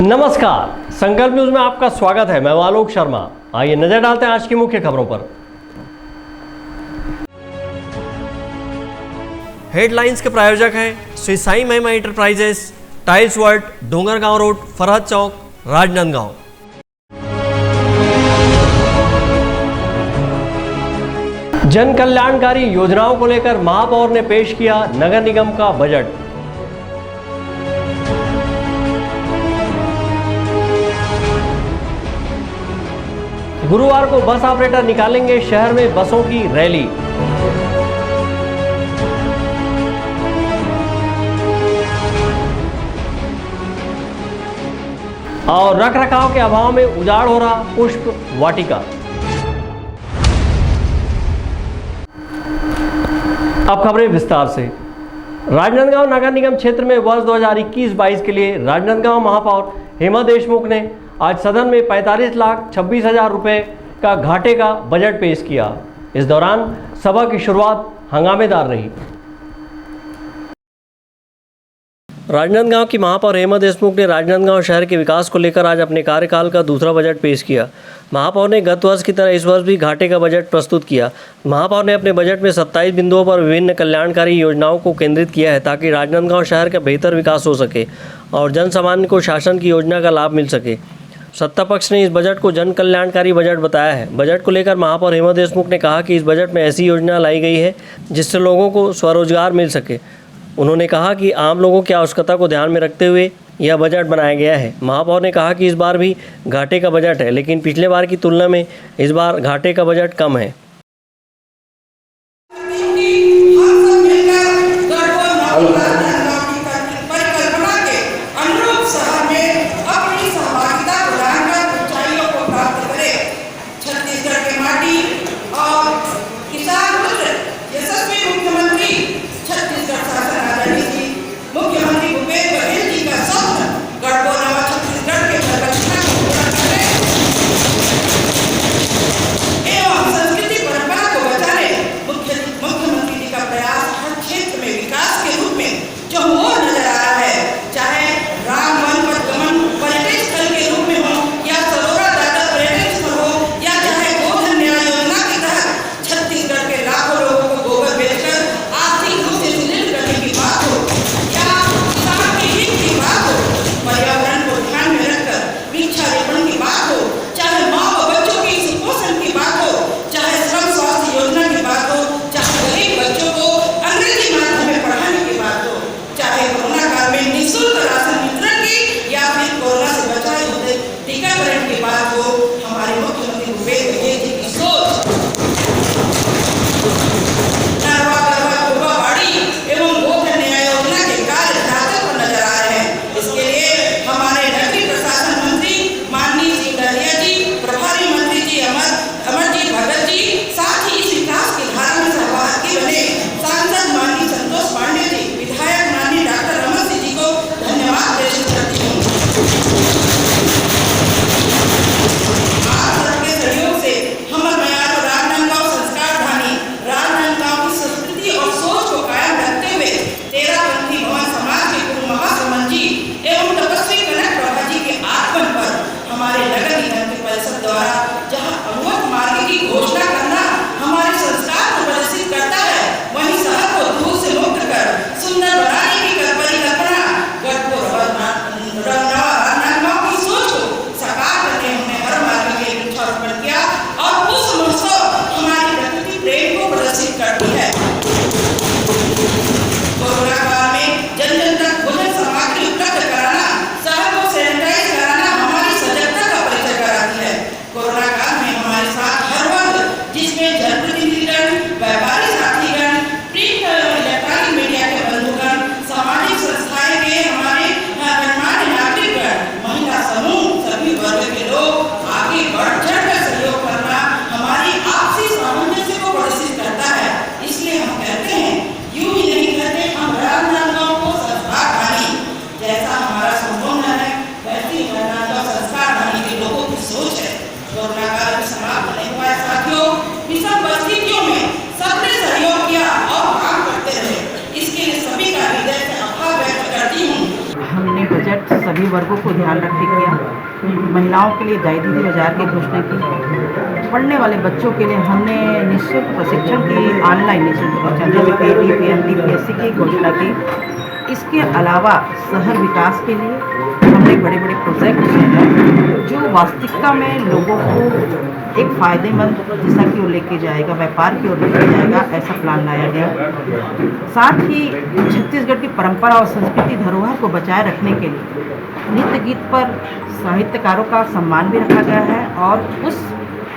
नमस्कार, संकल्प न्यूज में आपका स्वागत है। मैं आलोक शर्मा। आइए नजर डालते हैं आज की मुख्य खबरों पर। हेडलाइंस के प्रायोजक हैं Shri Sai Mahima Enterprises, Tiles World, Dongargaon Road, Farhad Chowk, Rajnandgaon. जन कल्याणकारी योजनाओं को लेकर महापौर ने पेश किया नगर निगम का बजट। गुरुवार को बस ऑपरेटर निकालेंगे शहर में बसों की रैली। और रखरखाव के अभाव में उजाड़ हो रहा पुष्प वाटिका। अब खबरें विस्तार से। राजनांदगांव नगर निगम क्षेत्र में वर्ष 2021-22 के लिए राजनांदगांव महापौर हेमा देशमुख ने आज सदन में 45,26,000 रुपए का घाटे का बजट पेश किया। इस दौरान सभा की शुरुआत हंगामेदार रही। राजनांदगांव की महापौर हेमा देशमुख ने राजनांदगांव शहर के विकास को लेकर आज अपने कार्यकाल का दूसरा बजट पेश किया। महापौर ने गत वर्ष की तरह इस वर्ष भी घाटे का बजट प्रस्तुत किया। महापौर ने अपने बजट में 27 बिंदुओं पर विभिन्न कल्याणकारी योजनाओं को केंद्रित किया है ताकि राजनांदगांव शहर का बेहतर विकास हो सके और जन सामान्य को शासन की योजना का लाभ मिल सके। सत्ता पक्ष ने इस बजट को जन कल्याणकारी बजट बताया है। बजट को लेकर महापौर हेमा देशमुख ने कहा कि इस बजट में ऐसी योजना लाई गई है जिससे लोगों को स्वरोजगार मिल सके। उन्होंने कहा कि आम लोगों की आवश्यकता को ध्यान में रखते हुए यह बजट बनाया गया है। महापौर ने कहा कि इस बार भी घाटे का बजट है, लेकिन पिछले बार की तुलना में इस बार घाटे का बजट कम है। सभी वर्गों को ध्यान रख के किया। महिलाओं के लिए दाई दीदी बाजार की घोषणा की। पढ़ने वाले बच्चों के लिए हमने निःशुल्क प्रशिक्षण की, ऑनलाइन निःशुल्क प्रशिक्षण जैसे KT, PMT, PSC की घोषणा की। इसके अलावा शहर विकास के लिए हमने बड़े बड़े प्रोजेक्ट हैं जो वास्तविकता में लोगों को एक फ़ायदेमंद दिशा की ओर लेके जाएगा, व्यापार की ओर लेके जाएगा, ऐसा प्लान लाया गया। साथ ही छत्तीसगढ़ की परंपरा और संस्कृति धरोहर को बचाए रखने के लिए नृत्य गीत पर साहित्यकारों का सम्मान भी रखा गया है और उस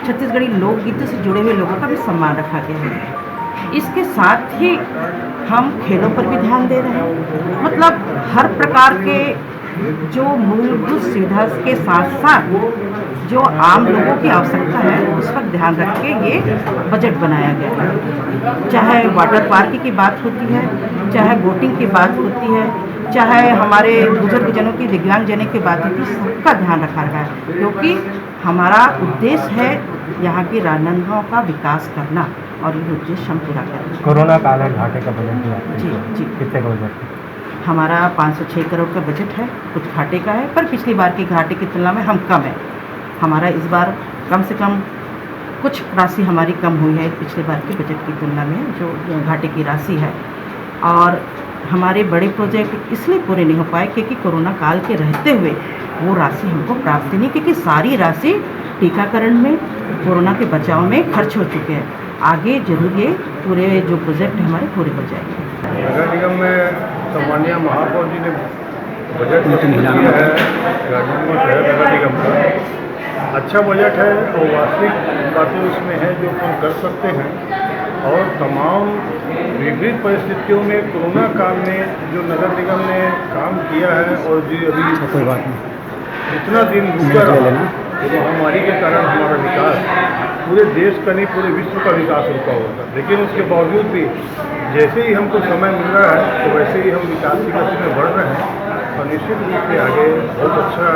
छत्तीसगढ़ी लोकगीतों से जुड़े हुए लोगों का भी सम्मान रखा गया है। इसके साथ ही हम खेलों पर भी ध्यान दे रहे हैं। मतलब हर प्रकार के जो मूलभूत सुविधा के साथ साथ जो आम लोगों की आवश्यकता है उस पर ध्यान रख के ये बजट बनाया गया है। चाहे वाटर पार्क की बात होती है, चाहे बोटिंग की बात होती है, चाहे हमारे बुजुर्गजनों की, दिव्यांगजनों की बात होती है, सबका ध्यान रखा गया है क्योंकि हमारा उद्देश्य है यहाँ की राजनांदगांव का विकास करना और ये उद्देश्य हम पूरा करें। कोरोना काल है, घाटे का बजट दिया जी। कितने का बजट? हमारा 506 करोड़ का बजट है, कुछ घाटे का है, पर पिछली बार की घाटे की तुलना में हम कम है। हमारा इस बार कम से कम कुछ राशि हमारी कम हुई है पिछले बार के बजट की तुलना में, जो घाटे की राशि है। और हमारे बड़े प्रोजेक्ट इसलिए पूरे नहीं हो पाए क्योंकि कोरोना काल के रहते हुए वो राशि हमको प्राप्त नहीं, क्योंकि सारी राशि टीकाकरण में, कोरोना के बचाव में खर्च हो चुके हैं। आगे जरूर ये पूरे जो प्रोजेक्ट हमारे पूरे हो जाएंगे। नगर निगम में सम्मानीय महापौर जी ने बजट किया है राजनांदगांव शहर नगर निगम का। अच्छा बजट है और वास्तविक बातें उसमें हैं जो हम कर सकते हैं और तमाम विपरीत परिस्थितियों में कोरोना काल में जो नगर निगम ने काम किया है और जो अभी कोई बात नहीं, इतना दिन रुका रहा तो महामारी के कारण हमारा विकास पूरे देश का नहीं पूरे विश्व का विकास रुका हुआ था, लेकिन उसके बावजूद भी जैसे ही हमको समय मिल रहा है तो वैसे ही हम विकास की गति में बढ़ रहे हैं और निश्चित रूप से आगे बहुत अच्छा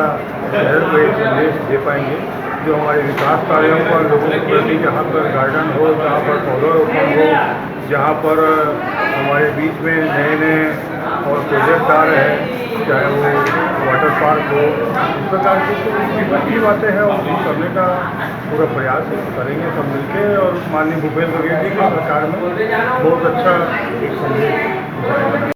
शहर को एक संदेश दे पाएंगे जो हमारे विकास कार्यों पर लोगों के प्रति, जहाँ पर गार्डन हो, जहाँ पर पौधारोपण हो, जहाँ पर हमारे बीच में नए नए और प्रोजेक्ट आ रहे हैं, चाहे वो वाटर पार्क हो, इस प्रकार की अच्छी बातें हैं और उसको करने का पूरा प्रयास करेंगे सब मिलके। और माननीय भूपेश बघेल जी की सरकार में बहुत अच्छा एक संदेश।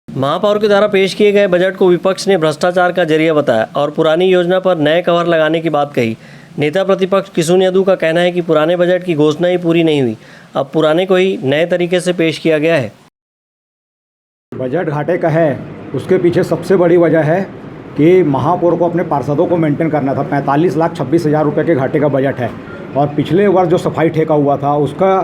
महापौर के द्वारा पेश किए गए बजट को विपक्ष ने भ्रष्टाचार का जरिया बताया और पुरानी योजना पर नए कवर लगाने की बात कही। नेता प्रतिपक्ष किशुन यादव का कहना है कि पुराने बजट की घोषणा ही पूरी नहीं हुई, अब पुराने को ही नए तरीके से पेश किया गया है। बजट घाटे का है, उसके पीछे सबसे बड़ी वजह है कि महापौर को अपने पार्षदों को मेंटेन करना था। 45,26,000 रुपये के घाटे का बजट है और पिछले वर्ष जो सफाई ठेका हुआ था उसका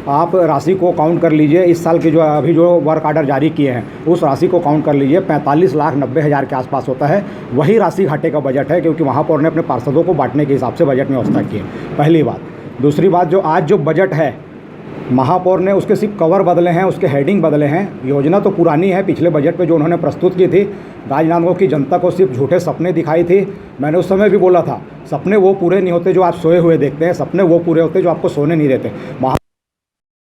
आप राशि को काउंट कर लीजिए। इस साल के जो अभी जो वर्क आर्डर जारी किए हैं उस राशि को काउंट कर लीजिए, 45,90,000 के आसपास होता है। वही राशि घाटे का बजट है क्योंकि महापौर ने अपने पार्षदों को बांटने के हिसाब से बजट में व्यवस्था की है, पहली बात। दूसरी बात, जो आज जो बजट है महापौर ने उसके सिर्फ कवर बदले हैं, उसके हेडिंग बदले हैं। योजना तो पुरानी है, पिछले बजट पे जो उन्होंने प्रस्तुत की थी राजनांदगांव की जनता को सिर्फ झूठे सपने दिखाई थी। मैंने उस समय भी बोला था सपने वो पूरे नहीं होते जो आप सोए हुए देखते हैं, सपने वो पूरे होते जो आपको सोने नहीं देते।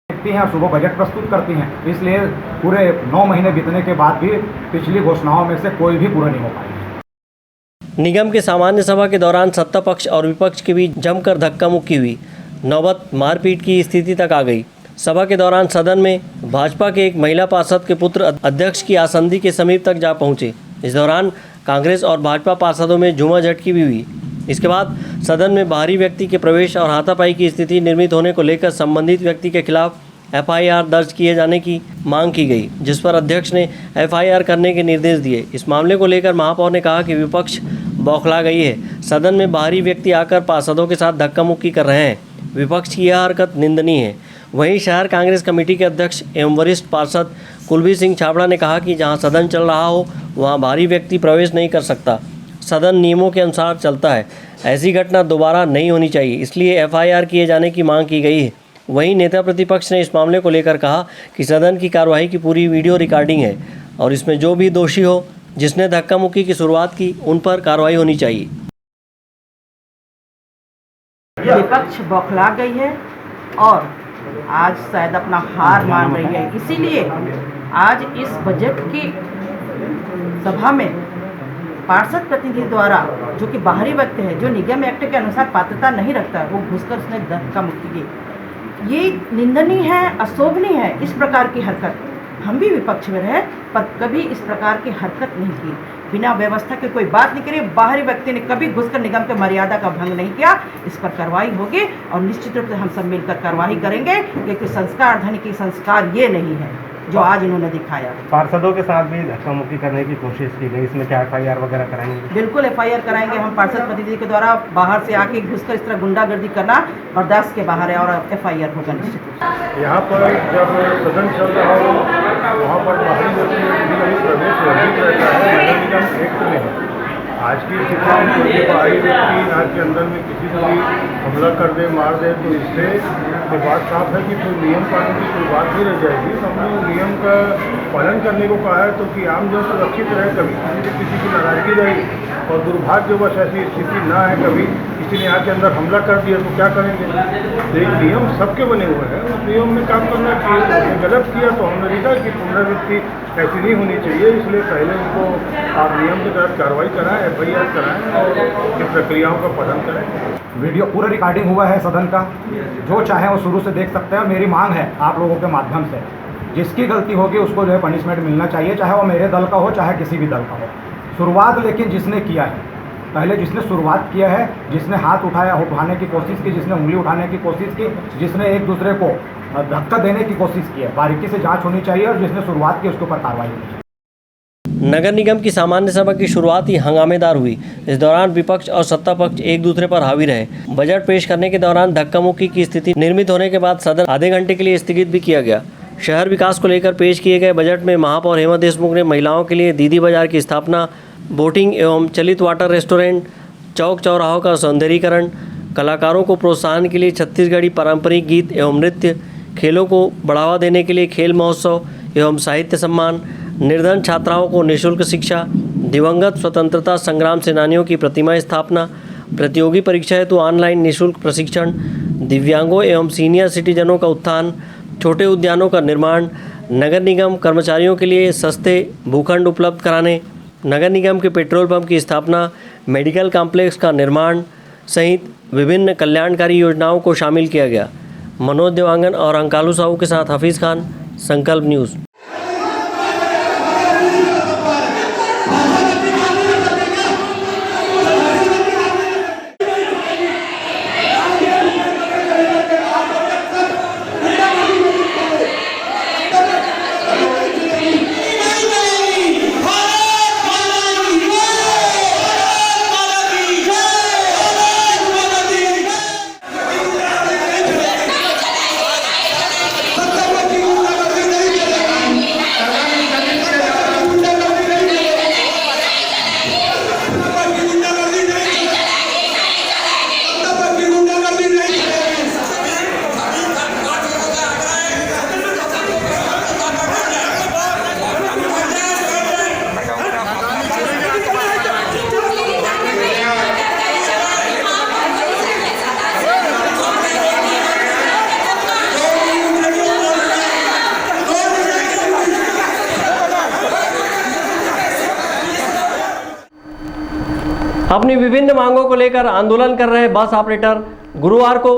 देखती हैं सुबह बजट प्रस्तुत करती हैं, इसलिए पूरे 9 महीने बीतने के बाद भी पिछली घोषणाओं में से कोई भी पूरा नहीं हो पाई। निगम के सामान्य सभा के दौरान सत्ता पक्ष और विपक्ष के बीच जमकर धक्का मुक्की हुई, नौबत मारपीट की स्थिति तक आ गई। सभा के दौरान सदन में भाजपा के एक महिला पार्षद के पुत्र अध्यक्ष की आसंदी के समीप तक जा पहुंचे। इस दौरान कांग्रेस और भाजपा पार्षदों में झूमाझटकी भी हुई। इसके बाद सदन में बाहरी व्यक्ति के प्रवेश और हाथापाई की स्थिति निर्मित होने को लेकर संबंधित व्यक्ति के खिलाफ FIR दर्ज किए जाने की मांग की गई, जिस पर अध्यक्ष ने FIR करने के निर्देश दिए। इस मामले को लेकर महापौर ने कहा कि विपक्ष बौखला गई है, सदन में बाहरी व्यक्ति आकर पार्षदों के साथ धक्का मुक्की कर रहे हैं। विपक्ष की यह हरकत निंदनीय है। वहीं शहर कांग्रेस कमेटी के अध्यक्ष एवं वरिष्ठ पार्षद कुलबीर सिंह छाबड़ा ने कहा कि जहां सदन चल रहा हो वहां बाहरी व्यक्ति प्रवेश नहीं कर सकता, सदन नियमों के अनुसार चलता है, ऐसी घटना दोबारा नहीं होनी चाहिए, इसलिए FIR किए जाने की मांग की गई है। वहीं नेता प्रतिपक्ष ने इस मामले को लेकर कहा कि सदन की कार्यवाही की पूरी वीडियो रिकॉर्डिंग है और इसमें जो भी दोषी हो, जिसने धक्का मुक्की की शुरुआत की, उन पर कार्रवाई होनी चाहिए। विपक्ष बौखला गई है और आज शायद अपना हार मान रही है, इसीलिए आज इस बजट की सभा में पार्षद प्रतिनिधि द्वारा, जो कि बाहरी व्यक्ति है, जो निगम एक्ट के अनुसार पात्रता नहीं रखता है, वो घुसकर उसने धक्का मुक्ति की। ये निंदनीय है, अशोभनीय है इस प्रकार की हरकत। हम भी विपक्ष में रहे पर कभी इस प्रकार की हरकत नहीं की, बिना व्यवस्था के कोई बात नहीं करी। बाहरी व्यक्ति ने कभी घुसकर निगम के मर्यादा का भंग नहीं किया। इस पर कार्रवाई होगी और निश्चित रूप से हम सब मिलकर कार्रवाई करेंगे, क्योंकि संस्कार धन की संस्कार ये नहीं है जो आज इन्होंने दिखाया। पार्षदों के साथ भी धक्का मुक्की करने की कोशिश की गई, इसमें क्या FIR वगैरह कराएंगे? बिल्कुल FIR कराएंगे हम। पार्षद प्रतिनिधि के द्वारा बाहर से आके घुसकर इस तरह गुंडागर्दी करना बर्दाश्त के बाहर है और FIR होगा निश्चित रूप से। यहाँ पर जब सदन चल रहा हो वहाँ पर बाहरी व्यक्ति भी प्रवेश वर्जित रहता है, नगर निगम एक्ट में है। आज की स्थिति में कोई बाहरी व्यक्ति यहाँ के अंदर में किसी को भी हमला कर दे, मार दे, तो इससे ये बात साफ है कि कोई नियम कानून की कोई बात नहीं रह जाएगी। हमने नियम का पालन करने को कहा है तो कि आम जन सुरक्षित रहे, कभी किसी की नाराजगी रही और दुर्भाग्यवश ऐसी स्थिति ना है, कभी किसी ने यहाँ के अंदर हमला कर दिया तो क्या करेंगे। तो एक नियम सबके बने हुए हैं, उस नियम में काम करना चाहिए। उसने गलत किया तो हमने देखा कि पुनरावृत्ति ऐसी नहीं होनी चाहिए, इसलिए पहले उनको आप नियम के तहत कार्रवाई कराएं, FIR कराएं और इन प्रक्रियाओं का पालन करें। वीडियो पूरा रिकॉर्डिंग हुआ है सदन का, जो चाहे वो शुरू से देख सकते हैं। मेरी मांग है आप लोगों के माध्यम से, जिसकी गलती होगी उसको जो है पनिशमेंट मिलना चाहिए, चाहे वो मेरे दल का हो चाहे किसी भी दल का हो। शुरुआत लेकिन जिसने किया है, पहले जिसने शुरुआत किया है, जिसने हाथ उठाने की कोशिश की, जिसने उंगली उठाने की कोशिश की, जिसने एक दूसरे को धक्का देने की कोशिश की है, बारीकी से जांच होनी चाहिए और जिसने शुरुआत की उसके ऊपर कार्रवाई होनी चाहिए। नगर निगम की सामान्य सभा की शुरुआत ही हंगामेदार हुई। इस दौरान विपक्ष और सत्ता पक्ष एक दूसरे पर हावी रहे। बजट पेश करने के दौरान धक्का मुक्की की स्थिति निर्मित होने के बाद सदन आधे घंटे के लिए स्थगित भी किया गया। शहर विकास को लेकर पेश किए गए बजट में महापौर हेमा देशमुख ने महिलाओं के लिए दीदी बाजार की स्थापना, बोटिंग एवं चलित वाटर रेस्टोरेंट, चौक चौराहों का सौंदर्यीकरण, कलाकारों को प्रोत्साहन के लिए छत्तीसगढ़ी पारंपरिक गीत एवं नृत्य, खेलों को बढ़ावा देने के लिए खेल महोत्सव एवं साहित्य सम्मान, निर्धन छात्राओं को निःशुल्क शिक्षा, दिवंगत स्वतंत्रता संग्राम सेनानियों की प्रतिमा स्थापना, प्रतियोगी परीक्षा हेतु ऑनलाइन निःशुल्क प्रशिक्षण, दिव्यांगों एवं सीनियर सिटीजनों का उत्थान, छोटे उद्यानों का निर्माण, नगर निगम कर्मचारियों के लिए सस्ते भूखंड उपलब्ध कराने, नगर निगम के पेट्रोल पंप की स्थापना, मेडिकल कॉम्प्लेक्स का निर्माण सहित विभिन्न कल्याणकारी योजनाओं को शामिल किया गया। मनोज देवांगन और अंकालू साहू के साथ हफीज़ खान, संकल्प न्यूज़। अपनी विभिन्न मांगों को लेकर आंदोलन कर रहे बस ऑपरेटर गुरुवार को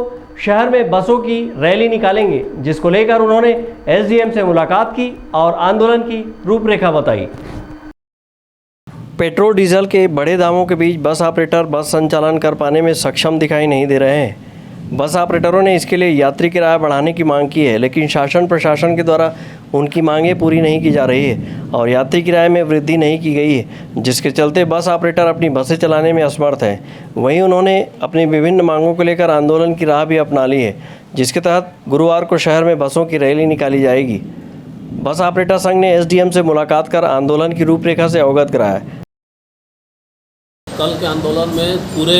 शहर में बसों की रैली निकालेंगे, जिसको लेकर उन्होंने SDM से मुलाकात की और आंदोलन की रूपरेखा बताई। पेट्रोल डीजल के बढ़े दामों के बीच बस ऑपरेटर बस संचालन कर पाने में सक्षम दिखाई नहीं दे रहे हैं। बस ऑपरेटरों ने इसके लिए यात्री किराया बढ़ाने की मांग की है, लेकिन शासन प्रशासन के द्वारा उनकी मांगें पूरी नहीं की जा रही है और यात्री किराए में वृद्धि नहीं की गई है, जिसके चलते बस ऑपरेटर अपनी बसें चलाने में असमर्थ हैं। वहीं उन्होंने अपनी विभिन्न मांगों को लेकर आंदोलन की राह भी अपना ली है, जिसके तहत गुरुवार को शहर में बसों की रैली निकाली जाएगी। बस ऑपरेटर संघ ने SDM से मुलाकात कर आंदोलन की रूपरेखा से अवगत कराया। कल के आंदोलन में पूरे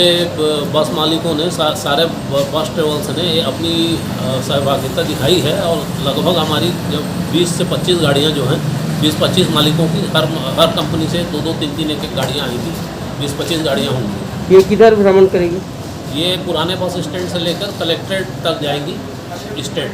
बस मालिकों ने सारे बस ट्रेवल्स ने अपनी सहभागिता दिखाई है और लगभग हमारी जब 20 से 25 गाड़ियां जो हैं 20-25 मालिकों की हर कंपनी से 2-2, 3-3 एक गाड़ियां आई थी। 20-25 गाड़ियां होंगी। ये किधर भ्रमण करेगी? ये पुराने बस स्टैंड से लेकर कलेक्ट्रेट तक जाएंगी स्टेट।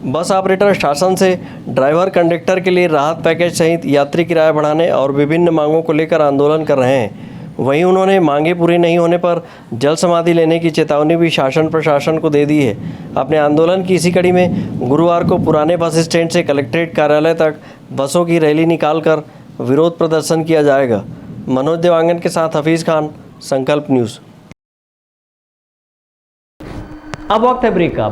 बस ऑपरेटर शासन से ड्राइवर कंडक्टर के लिए राहत पैकेज सहित यात्री किराया बढ़ाने और विभिन्न मांगों को लेकर आंदोलन कर रहे हैं। वहीं उन्होंने मांगे पूरी नहीं होने पर जल समाधि लेने की चेतावनी भी शासन प्रशासन को दे दी है। अपने आंदोलन की इसी कड़ी में गुरुवार को पुराने बस स्टैंड से कलेक्ट्रेट कार्यालय तक बसों की रैली निकालकर विरोध प्रदर्शन किया जाएगा। मनोज देवांगन के साथ हफीज़ खान, संकल्प न्यूज़। अब वक्त है ब्रेक का।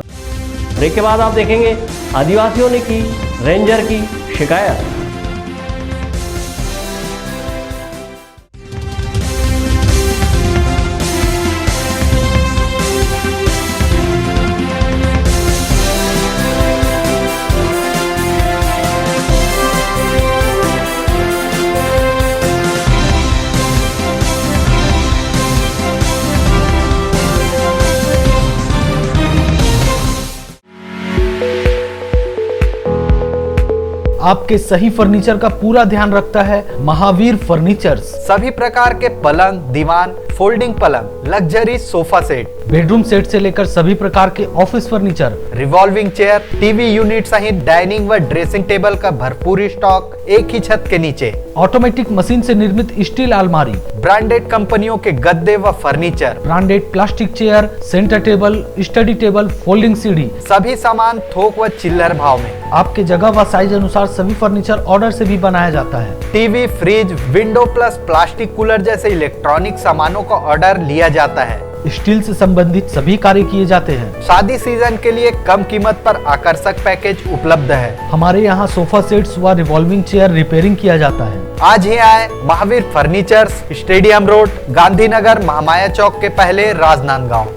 ब्रेक के बाद आप देखेंगे आदिवासियों ने की रेंजर की शिकायत। आपके सही फर्नीचर का पूरा ध्यान रखता है महावीर फर्नीचर्स। सभी प्रकार के पलंग, दीवान, फोल्डिंग पलंग, luxury sofa set, bedroom set से लेकर सभी प्रकार के office furniture, revolving chair, TV unit सहित डाइनिंग व ड्रेसिंग टेबल का भरपूर स्टॉक एक ही छत के नीचे। ऑटोमेटिक मशीन से निर्मित स्टील अलमारी, ब्रांडेड कंपनियों के गद्दे व furniture, branded plastic chair, centre table, study table, folding सीढ़ी, सभी सामान थोक व चिल्लर भाव में। आपके जगह व साइज अनुसार सभी फर्नीचर ऑर्डर से भी बनाया जाता है। TV, fridge, window plus plastic cooler जैसे इलेक्ट्रॉनिक सामानों का ऑर्डर लिया जाता है। स्टील से संबंधित सभी कार्य किए जाते हैं। शादी सीजन के लिए कम कीमत पर आकर्षक पैकेज उपलब्ध है। हमारे यहाँ सोफा सेट्स व रिवॉल्विंग चेयर रिपेयरिंग किया जाता है। आज ही आए Mahavir Furnitures, Stadium Road, Gandhinagar, Mahamaya Chowk के पहले, राजनांदगांव।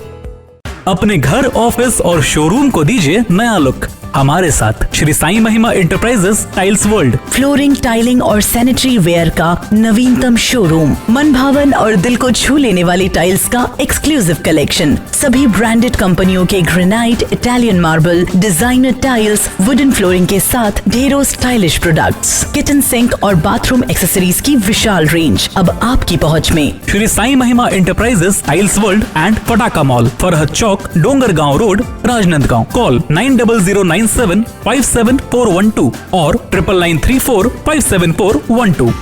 अपने घर, ऑफिस और शोरूम को दीजिए नया लुक हमारे साथ Shri Sai Mahima Enterprises Tiles world. Flooring, tiling और सैनिटरी वेयर का नवीनतम शोरूम, मन भावन और दिल को छू लेने वाली टाइल्स का एक्सक्लूसिव कलेक्शन, सभी ब्रांडेड कंपनियों के granite, Italian marble, designer tiles, wooden flooring के साथ ढेरों स्टाइलिश प्रोडक्ट्स, किचन सिंक और बाथरूम एक्सेसरीज की विशाल रेंज अब आपकी पहुंच में। Shri Sai Mahima Enterprises Tiles World and Pataka Mall, Farhad Chowk, Dongargaon Road, Rajnandgaon. Call 9009757412 और 9993457412।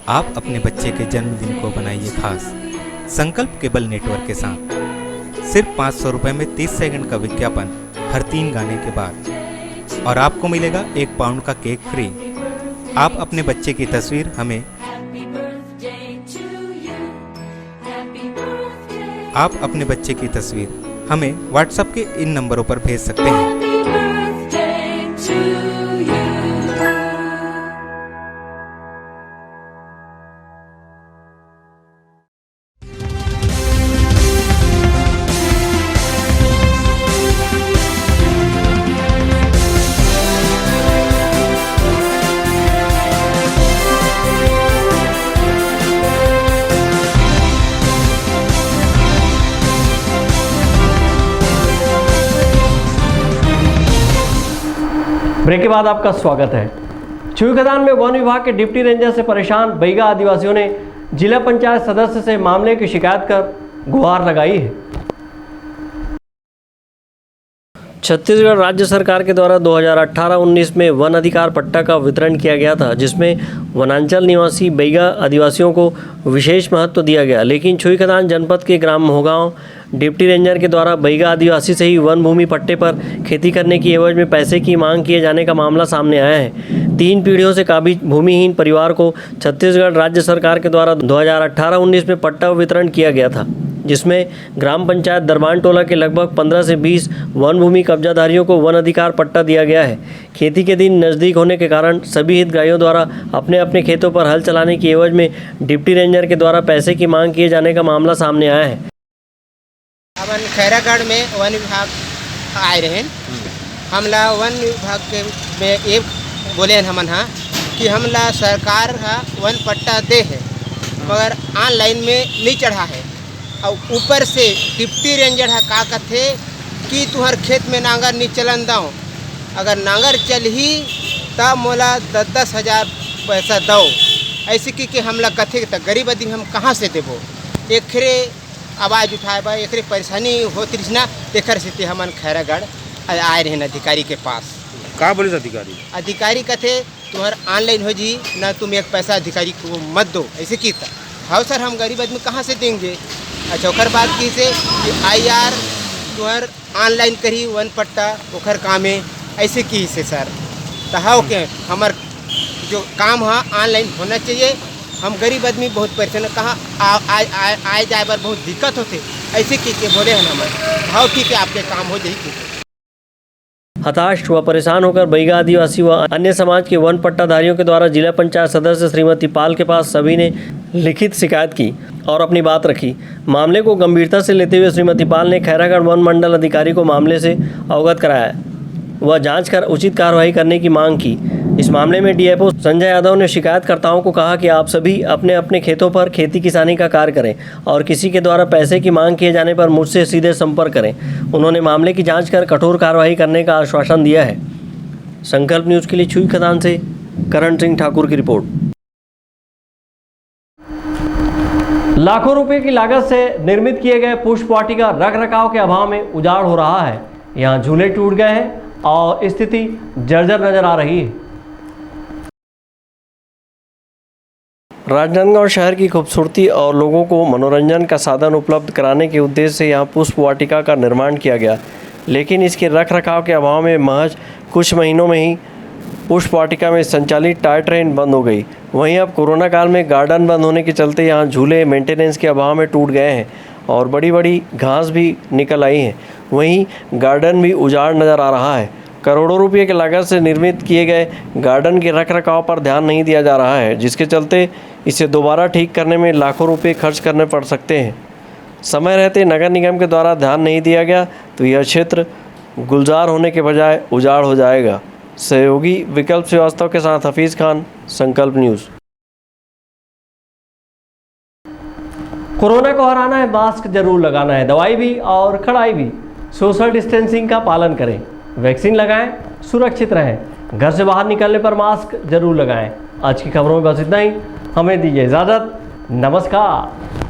आप अपने बच्चे के जन्मदिन को बनाइए खास संकल्प केबल नेटवर्क के साथ। सिर्फ 500 रुपए में 30 सेकंड का विज्ञापन हर 3 गाने के बाद और आपको मिलेगा 1 पाउंड का केक फ्री। आप अपने बच्चे की तस्वीर हमें व्हाट्सएप के इन नंबरों पर भेज सकते हैं। ब्रेक के बाद आपका स्वागत है। छुईखदान में वन विभाग के डिप्टी रेंजर से परेशान बैगा आदिवासियों ने जिला पंचायत सदस्य से मामले की शिकायत कर गुहार लगाई है। छत्तीसगढ़ राज्य सरकार के द्वारा 2018-19 में वन अधिकार पट्टा का वितरण किया गया था, जिसमें वनांचल निवासी बैगा आदिवासियों को विशेष महत्व दिया गया। लेकिन छुईखदान जनपद के ग्राम मोहगांव डिप्टी रेंजर के द्वारा बैगा आदिवासी से ही वन भूमि पट्टे पर खेती करने की एवज में पैसे की मांग किए जाने का मामला सामने आया है। 3 पीढ़ियों से काबिज भूमिहीन परिवार को छत्तीसगढ़ राज्य सरकार के द्वारा 2018-19 में पट्टा वितरण किया गया था, जिसमें ग्राम पंचायत दरबान टोला के लगभग 15 से 20 वन भूमि कब्जाधारियों को वन अधिकार पट्टा दिया गया है। खेती के दिन नज़दीक होने के कारण सभी हितग्राहियों द्वारा अपने अपने खेतों पर हल चलाने की एवज में डिप्टी रेंजर के द्वारा पैसे की मांग किए जाने का मामला सामने आया है। अपन खैरागढ़ में वन विभाग आए रहे, हमला वन विभाग के में ये बोले हमन हाँ कि हमला सरकार का वन पट्टा दे है, मगर ऑनलाइन में नहीं चढ़ा है। और ऊपर से डिप्टी रेंजर है का कहते कि तुम्हार खेत में नांगर नहीं चलन दाओ, अगर नांगर चल ही तब मोला 10-10 हज़ार पैसा दो। ऐसे कि हमला कथे तो गरीब आदमी हम कहाँ से देबो। एकरे आवाज़ उठाए बा एकरे परेशानी होती ना तेखर से हमन खैरागढ़ आए रहे अधिकारी के पास। कहाँ बोले अधिकारी कथे तुम्हार ऑनलाइन हो जी ना, तुम एक पैसा अधिकारी को मत दो ऐसे की। हाँ सर, हम गरीब आदमी कहाँ से देंगे। अच्छा ओखर बात की से IR तुम्हार ऑनलाइन करी वन पट्टा ओखर काम है ऐसे की से सर। तो हाँ ओके, हमार जो काम है ऑनलाइन होना चाहिए। हम गरीब आदमी बहुत परेशान, कहाँ आए जाए पर बहुत दिक्कत होते ऐसे की के बोले हैं हमारे। हाँ ठीक है, आपके काम हो जाएगी। हताश व परेशान होकर बैगा आदिवासी व अन्य समाज के वन पट्टाधारियों के द्वारा जिला पंचायत सदस्य श्रीमती पाल के पास सभी ने लिखित शिकायत की और अपनी बात रखी। मामले को गंभीरता से लेते हुए श्रीमती पाल ने खैरागढ़ वन मंडल अधिकारी को मामले से अवगत कराया व जांच कर उचित कार्रवाई करने की मांग की। इस मामले में DFO संजय यादव ने शिकायतकर्ताओं को कहा कि आप सभी अपने अपने खेतों पर खेती किसानी का कार्य करें और किसी के द्वारा पैसे की मांग किए जाने पर मुझसे सीधे संपर्क करें। उन्होंने मामले की जांच कर कठोर कार्रवाई करने का आश्वासन दिया है। संकल्प न्यूज़ के लिए छुई खदान से करण सिंह ठाकुर की रिपोर्ट। लाखों रुपए की लागत से निर्मित किए गए पुष्प वाटिका रख रखाव के अभाव में उजाड़ हो रहा है। यहाँ झूले टूट गए हैं और स्थिति जर्जर नजर आ रही है। राजनांदगांव शहर की खूबसूरती और लोगों को मनोरंजन का साधन उपलब्ध कराने के उद्देश्य से यहाँ पुष्प वाटिका का निर्माण किया गया, लेकिन इसके रख रखाव के अभाव में महज कुछ महीनों में ही पुष्प वाटिका में संचालित टॉय ट्रेन बंद हो गई। वहीं अब कोरोना काल में गार्डन बंद होने के चलते यहाँ झूले मेंटेनेंस के अभाव में टूट गए हैं और बड़ी बड़ी घास भी निकल आई हैं। वहीं गार्डन भी उजाड़ नज़र आ रहा है। करोड़ों रुपये की लागत से निर्मित किए गए गार्डन के रख रखाव पर ध्यान नहीं दिया जा रहा है, जिसके चलते इसे दोबारा ठीक करने में लाखों रुपए खर्च करने पड़ सकते हैं। समय रहते नगर निगम के द्वारा ध्यान नहीं दिया गया तो यह क्षेत्र गुलजार होने के बजाय उजाड़ हो जाएगा। सहयोगी विकल्प श्रीवास्तव के साथ हफीज़ खान, संकल्प न्यूज़। कोरोना को हराना है, मास्क जरूर लगाना है, दवाई भी और कड़ाई भी। सोशल डिस्टेंसिंग का पालन करें, वैक्सीन लगाएं, सुरक्षित रहें। घर से बाहर निकलने पर मास्क जरूर लगाएं। आज की खबरों में बस इतना ही। हमें दीजिए इजाज़त। नमस्कार।